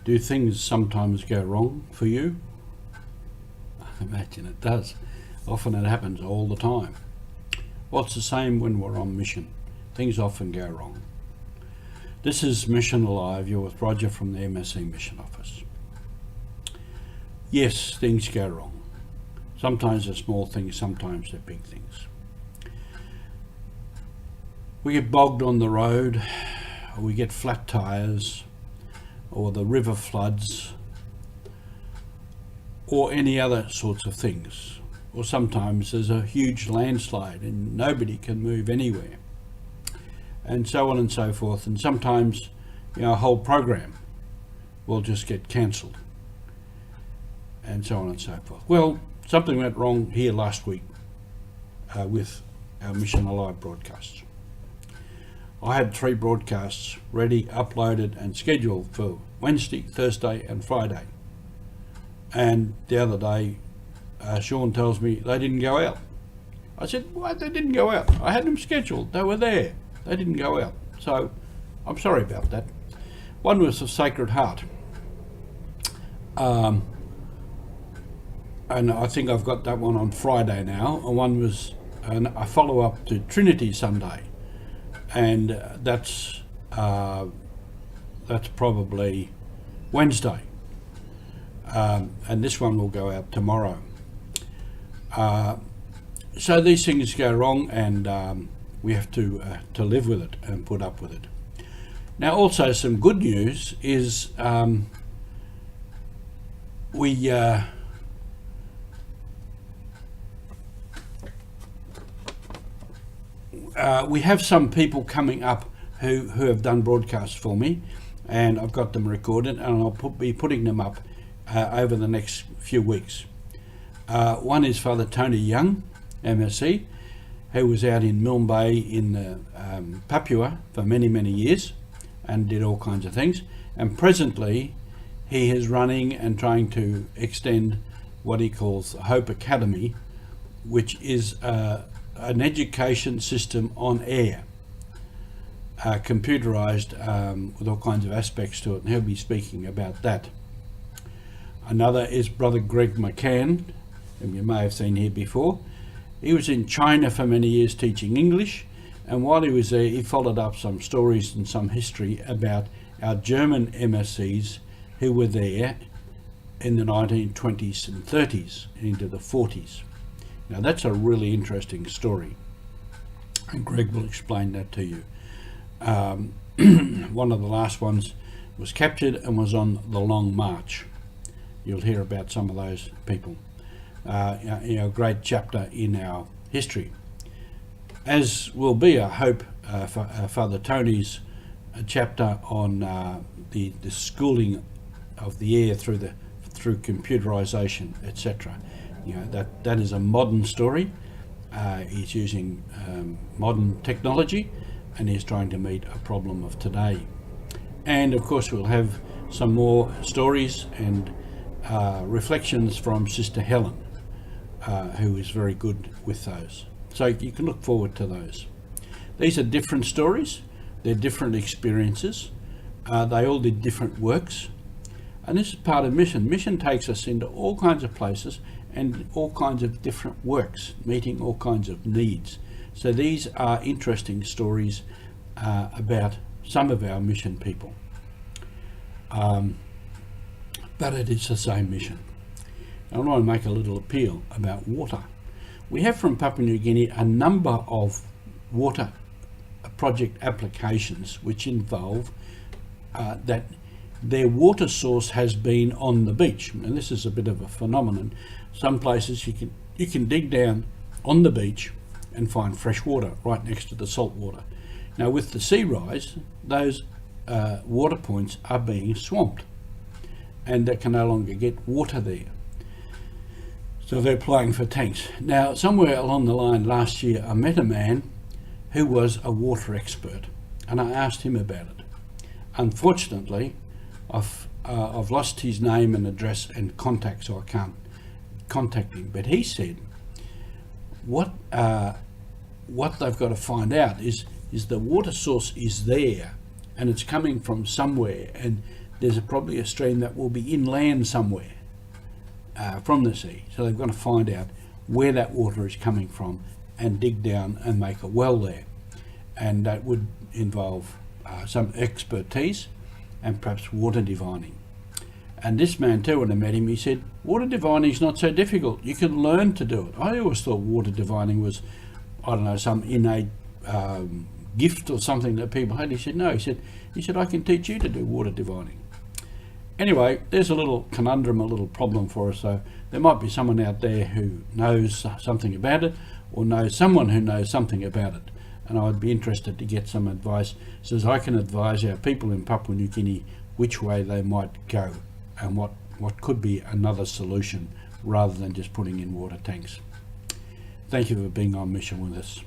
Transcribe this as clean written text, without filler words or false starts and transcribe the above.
Do things sometimes go wrong for you? I imagine it does. Often it happens all the time. Well, it's the same when we're on mission. Things often go wrong. This is Mission Alive. You're with Roger from the MSC Mission Office. Yes, things go wrong. Sometimes they're small things, sometimes they're big things. We get bogged on the road, or we get flat tyres, or the river floods, or any other sorts of things. Or sometimes there's a huge landslide and nobody can move anywhere, and so on and so forth. And sometimes, a whole program will just get cancelled, and so on and so forth. Well, something went wrong here last week with our Mission Alive broadcasts. I had 3 broadcasts ready, uploaded and scheduled for Wednesday, Thursday and Friday. And the other day, Sean tells me they didn't go out. I said, why they didn't go out? I had them scheduled, they were there. They didn't go out. So I'm sorry about that. One was the Sacred Heart. And I think I've got that one on Friday now. And one was a follow-up to Trinity Sunday. And that's probably Wednesday, and this one will go out tomorrow. So these things go wrong, and we have to live with it and put up with it. Now, also some good news is we have some people coming up who have done broadcasts for me, and I've got them recorded, and I'll be putting them up over the next few weeks. One is Father Tony Young, MSc, who was out in Milne Bay in Papua for many, many years and did all kinds of things. And presently he is running and trying to extend what he calls Hope Academy, which is an education system on air, computerized, with all kinds of aspects to it, and he'll be speaking about that. Another is Brother Greg McCann, whom you may have seen here before. He was in China for many years teaching English, and while he was there he followed up some stories and some history about our German MSCs who were there in the 1920s and 30s and into the 40s. Now that's a really interesting story, and Greg will explain that to you. One of the last ones was captured and was on the Long March. You'll hear about some of those people. A great chapter in our history, as will be, I hope, Father Tony's chapter on the schooling of the air through computerization, etc. That is a modern story. He's using modern technology, and he's trying to meet a problem of today. And of course we'll have some more stories and reflections from Sister Helen, who is very good with those. So you can look forward to those. These are different stories, they're different experiences, they all did different works, and this is part of mission. Mission takes us into all kinds of places and all kinds of different works, meeting all kinds of needs. So these are interesting stories about some of our mission people. But it is the same mission. I want to make a little appeal about water. We have from Papua New Guinea a number of water project applications which involve that their water source has been on the beach, and this is a bit of a phenomenon. Some places you can dig down on the beach and find fresh water right next to the salt water. Now with the sea rise, those water points are being swamped, and they can no longer get water there. So they're applying for tanks. Now somewhere along the line last year I met a man who was a water expert, and I asked him about it. Unfortunately I've lost his name and address and contact, so I can't contact him, but he said what they've got to find out is the water source is there and it's coming from somewhere, and there's probably a stream that will be inland somewhere from the sea. So they've got to find out where that water is coming from and dig down and make a well there. And that would involve some expertise and perhaps water divining. And this man too, when I met him, he said, water divining is not so difficult. You can learn to do it. I always thought water divining was, I don't know, some innate gift or something that people had. He said, no, he said, I can teach you to do water divining. Anyway, there's a little conundrum, a little problem for us. So there might be someone out there who knows something about it, or knows someone who knows something about it. And I'd be interested to get some advice, so as I can advise our people in Papua New Guinea which way they might go and what could be another solution rather than just putting in water tanks. Thank you for being on mission with us.